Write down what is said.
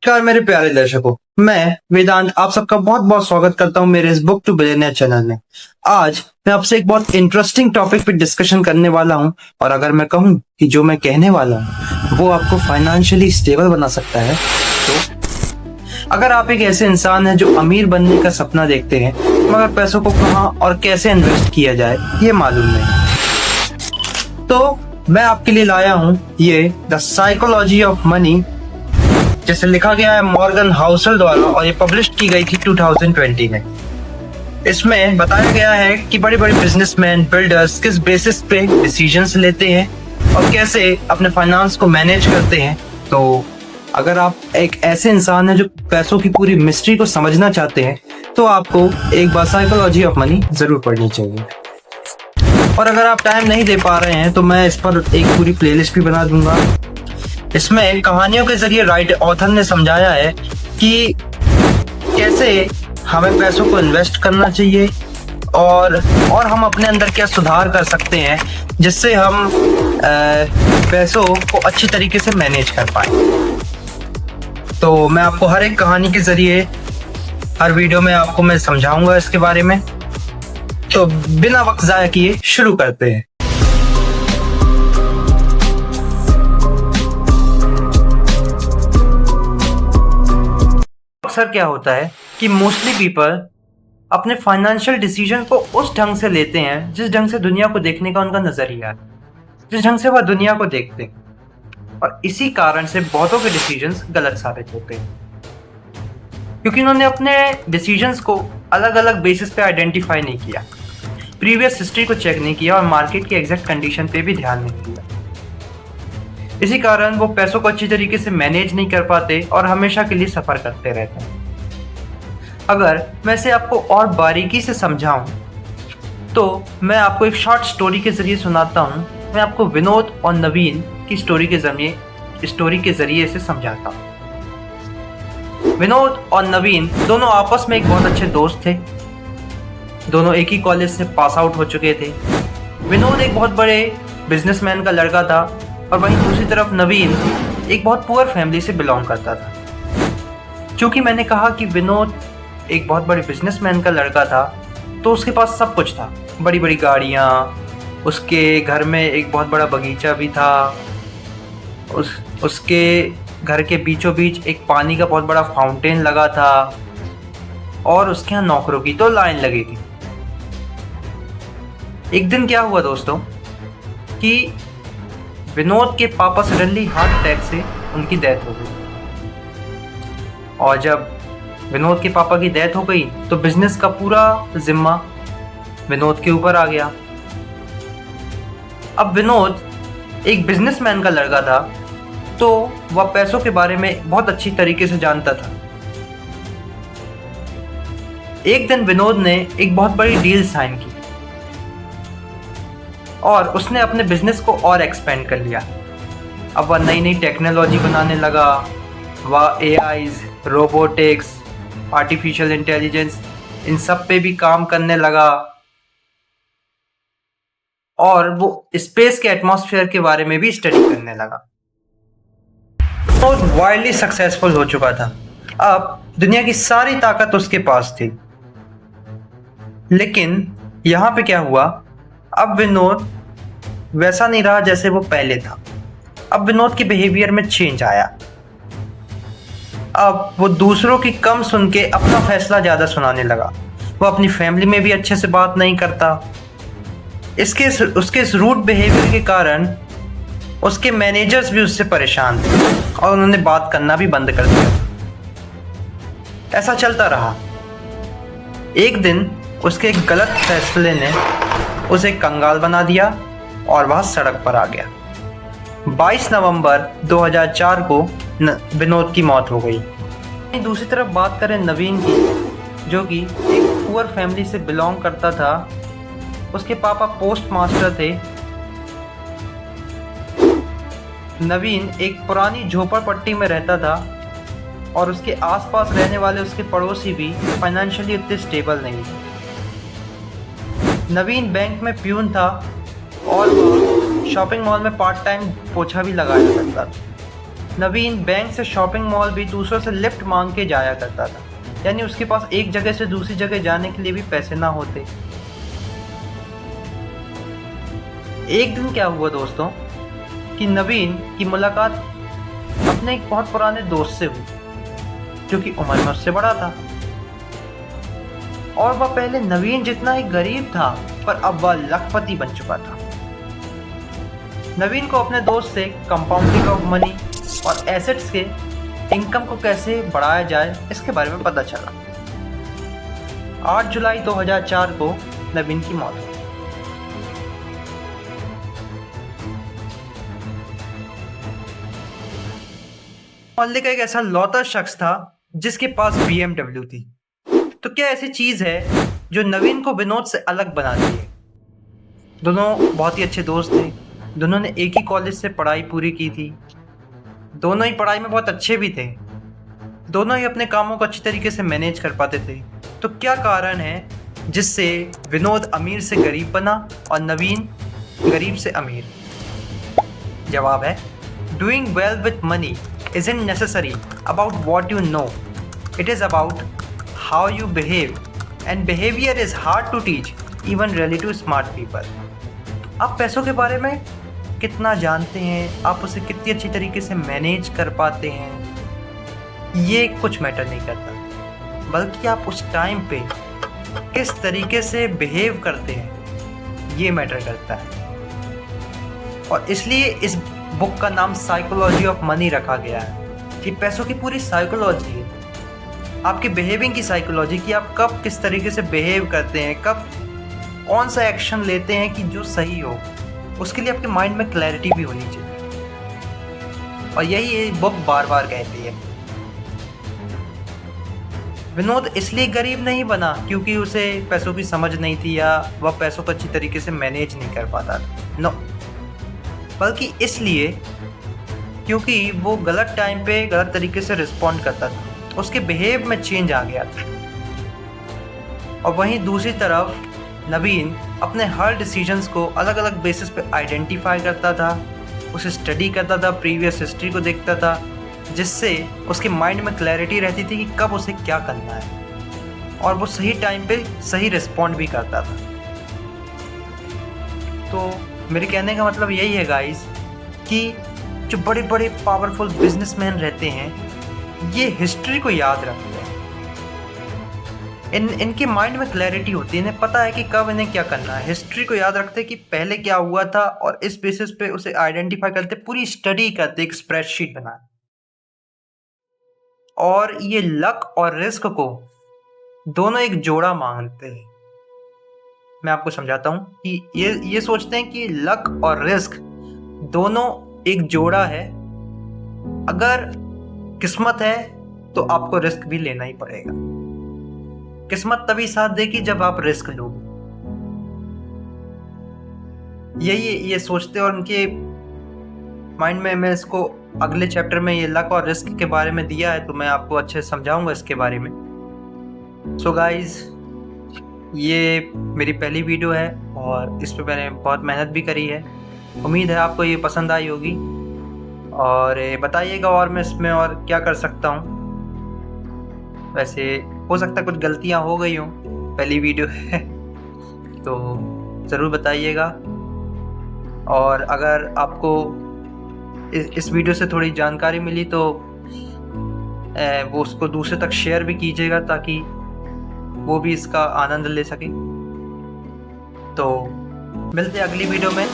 नमस्कार मेरे प्यारे दर्शकों। मैं वेदांत आप सबका बहुत बहुत स्वागत करता हूं मेरे इस बुक टू बिलियनियर चैनल में। आज मैं आपसे एक बहुत इंटरेस्टिंग टॉपिक पे डिस्कशन करने वाला हूं, और अगर मैं कहूं कि जो मैं कहने वाला हूं वो आपको फाइनेंशियली स्टेबल बना सकता है, तो अगर आप एक ऐसे इंसान हैं जो अमीर बनने का सपना देखते हैं मगर पैसों को कहां और कैसे इन्वेस्ट किया जाए ये मालूम नहीं, तो मैं आपके लिए लाया हूं ये द साइकोलॉजी ऑफ मनी, जिसे लिखा गया है मॉर्गन हाउसल द्वारा और ये पब्लिश की गई थी 2020 में। इसमें बताया गया है कि बड़े बड़े बिजनेसमैन बिल्डर्स किस बेसिस पे डिसीजंस लेते हैं और कैसे अपने फाइनेंस को मैनेज करते हैं। तो अगर आप एक ऐसे इंसान हैं जो पैसों की पूरी मिस्ट्री को समझना चाहते हैं तो आपको एक बार साइकोलॉजी ऑफ मनी जरूर पढ़नी चाहिए। और अगर आप टाइम नहीं दे पा रहे हैं तो मैं इस पर एक पूरी प्लेलिस्ट भी बना दूंगा। इसमें कहानियों के जरिए ऑथर ने समझाया है कि कैसे हमें पैसों को इन्वेस्ट करना चाहिए और हम अपने अंदर क्या सुधार कर सकते हैं जिससे हम पैसों को अच्छी तरीके से मैनेज कर पाए। तो मैं आपको हर एक कहानी के जरिए हर वीडियो में आपको मैं समझाऊंगा इसके बारे में। तो बिना वक्त जाया किए शुरू करते हैं। अक्सर क्या होता है कि मोस्टली पीपल अपने फाइनेंशियल डिसीजन को उस ढंग से लेते हैं जिस ढंग से दुनिया को देखने का उनका नजरिया है, जिस ढंग से वह दुनिया को देखते हैं, और इसी कारण से बहुतों के डिसीजंस गलत साबित होते हैं क्योंकि उन्होंने अपने डिसीजंस को अलग अलग बेसिस पे आइडेंटिफाई नहीं किया, प्रीवियस हिस्ट्री को चेक नहीं किया और मार्केट की एग्जैक्ट कंडीशन पे भी ध्यान नहीं दिया। इसी कारण वो पैसों को अच्छी तरीके से मैनेज नहीं कर पाते और हमेशा के लिए सफर करते रहते हैं। अगर मैं इसे आपको और बारीकी से समझाऊं तो मैं आपको एक शॉर्ट स्टोरी के जरिए सुनाता हूं। मैं आपको विनोद और नवीन की स्टोरी के जरिए इसे समझाता हूं। विनोद और नवीन दोनों आपस में एक बहुत अच्छे दोस्त थे। दोनों एक ही कॉलेज से पास आउट हो चुके थे। विनोद एक बहुत बड़े बिजनेसमैन का लड़का था और वहीं दूसरी तरफ नवीन एक बहुत पुअर फैमिली से बिलोंग करता था। क्योंकि मैंने कहा कि विनोद एक बहुत बड़े बिजनेसमैन का लड़का था तो उसके पास सब कुछ था, बड़ी बड़ी गाड़ियाँ, उसके घर में एक बहुत बड़ा बगीचा भी था, उसके घर के बीचों बीच एक पानी का बहुत बड़ा फाउंटेन लगा था और उसके यहाँ नौकरों की तो लाइन लगी थी। एक दिन क्या हुआ दोस्तों कि विनोद के पापा सडनली हार्ट अटैक से उनकी डेथ हो गई, और जब विनोद के पापा की डेथ हो गई तो बिजनेस का पूरा जिम्मा विनोद के ऊपर आ गया। अब विनोद एक बिजनेसमैन का लड़का था तो वह पैसों के बारे में बहुत अच्छी तरीके से जानता था। एक दिन विनोद ने एक बहुत बड़ी डील साइन की और उसने अपने बिजनेस को और एक्सपेंड कर लिया। अब वह नई नई टेक्नोलॉजी बनाने लगा, वह एआईज, रोबोटिक्स, आर्टिफिशियल इंटेलिजेंस, इन सब पे भी काम करने लगा और वो स्पेस के एटमॉस्फेयर के बारे में भी स्टडी करने लगा। बहुत वाइडली सक्सेसफुल हो चुका था। अब दुनिया की सारी ताकत उसके पास थी। लेकिन यहाँ पे क्या हुआ, अब विनोद वैसा नहीं रहा जैसे वो पहले था। अब विनोद के बिहेवियर में चेंज आया। अब वो दूसरों की कम सुन के अपना फैसला ज़्यादा सुनाने लगा। वो अपनी फैमिली में भी अच्छे से बात नहीं करता। उसके इस रूड बिहेवियर के कारण उसके मैनेजर्स भी उससे परेशान थे और उन्होंने बात करना भी बंद कर दिया। ऐसा चलता रहा। एक दिन उसके एक गलत फैसले ने उसे कंगाल बना दिया और वह सड़क पर आ गया। 22 नवंबर 2004 को विनोद की मौत हो गई। दूसरी तरफ बात करें नवीन की, जो कि एक पुअर फैमिली से बिलोंग करता था। उसके पापा पोस्ट मास्टर थे। नवीन एक पुरानी झोपड़पट्टी में रहता था और उसके आसपास रहने वाले उसके पड़ोसी भी फाइनेंशियली उतने स्टेबल नहीं थे। नवीन बैंक में प्यून था और शॉपिंग मॉल में पार्ट टाइम पोछा भी लगाया करता था। नवीन बैंक से शॉपिंग मॉल भी दूसरों से लिफ्ट मांग के जाया करता था, यानी उसके पास एक जगह से दूसरी जगह जाने के लिए भी पैसे ना होते। एक दिन क्या हुआ दोस्तों कि नवीन की मुलाकात अपने एक बहुत पुराने दोस्त से हुई, जो कि उम्र में उससे बड़ा था, और वह पहले नवीन जितना ही गरीब था, पर अब वह लखपति बन चुका था। नवीन को अपने दोस्त से कंपाउंडिंग ऑफ मनी और एसेट्स के इनकम को कैसे बढ़ाया जाए इसके बारे में पता चला। 8 जुलाई 2004 को नवीन की मौत हुई। मोहल्ले का एक ऐसा लौता शख्स था जिसके पास BMW थी। तो क्या ऐसी चीज है जो नवीन को विनोद से अलग बनाती है? दोनों बहुत ही अच्छे दोस्त थे, दोनों ने एक ही कॉलेज से पढ़ाई पूरी की थी, दोनों ही पढ़ाई में बहुत अच्छे भी थे, दोनों ही अपने कामों को अच्छी तरीके से मैनेज कर पाते थे। तो क्या कारण है जिससे विनोद अमीर से गरीब बना और नवीन गरीब से अमीर? जवाब है, doing well with money isn't necessary about what you know, it is about how you behave, and behavior is hard to teach even really to smart people. आप पैसों के बारे में कितना जानते हैं, आप उसे कितनी अच्छी तरीके से मैनेज कर पाते हैं, ये कुछ मैटर नहीं करता, बल्कि आप उस टाइम पे किस तरीके से बिहेव करते हैं ये मैटर करता है। और इसलिए इस बुक का नाम साइकोलॉजी ऑफ मनी रखा गया है कि पैसों की पूरी साइकोलॉजी है, आपकी बिहेविंग की साइकोलॉजी, कि आप कब किस तरीके से बिहेव करते हैं, कब कौन सा एक्शन लेते हैं कि जो सही हो, उसके लिए आपके माइंड में क्लैरिटी भी होनी चाहिए। और यही ये बुक बार बार कहती है। विनोद इसलिए गरीब नहीं बना क्योंकि उसे पैसों की समझ नहीं थी या वह पैसों को अच्छी तरीके से मैनेज नहीं कर पाता था, नो, बल्कि इसलिए क्योंकि वो गलत टाइम पे गलत तरीके से रिस्पॉन्ड करता था, उसके बिहेव में चेंज आ गया था। और वहीं दूसरी तरफ नवीन अपने हर डिसीजंस को अलग अलग बेसिस पे आइडेंटिफाई करता था, उसे स्टडी करता था, प्रीवियस हिस्ट्री को देखता था, जिससे उसके माइंड में क्लैरिटी रहती थी कि कब उसे क्या करना है, और वो सही टाइम पे सही रिस्पॉन्ड भी करता था। तो मेरे कहने का मतलब यही है गाइस कि जो बड़े बड़े पावरफुल बिजनेसमैन रहते हैं ये हिस्ट्री को याद रखते हैं, इनके माइंड में क्लैरिटी होती है, इन्हें पता है कि कब इन्हें क्या करना है, हिस्ट्री को याद रखते हैं कि पहले क्या हुआ था, और इस बेसिस पे उसे आइडेंटिफाई करते, पूरी स्टडी करते, एक स्प्रेडशीट बनाते। और ये लक और रिस्क को दोनों एक जोड़ा मानते हैं। मैं आपको समझाता हूँ कि ये सोचते हैं कि लक और रिस्क दोनों एक जोड़ा है, अगर किस्मत है तो आपको रिस्क भी लेना ही पड़ेगा। किस्मत तभी साथ देगी जब आप रिस्क लोगे। ये सोचते, और उनके माइंड में, मैं इसको अगले चैप्टर में ये लक और रिस्क के बारे में दिया है, तो मैं आपको अच्छे से समझाऊंगा इसके बारे में। सो गाइज, ये मेरी पहली वीडियो है और इस पे मैंने बहुत मेहनत भी करी है। उम्मीद है आपको ये पसंद आई होगी, और बताइएगा और मैं इसमें और क्या कर सकता हूँ। वैसे हो सकता है कुछ गलतियाँ हो गई हों, पहली वीडियो है तो ज़रूर बताइएगा। और अगर आपको इस वीडियो से थोड़ी जानकारी मिली तो वो उसको दूसरे तक शेयर भी कीजिएगा, ताकि वो भी इसका आनंद ले सके। तो मिलते हैं अगली वीडियो में।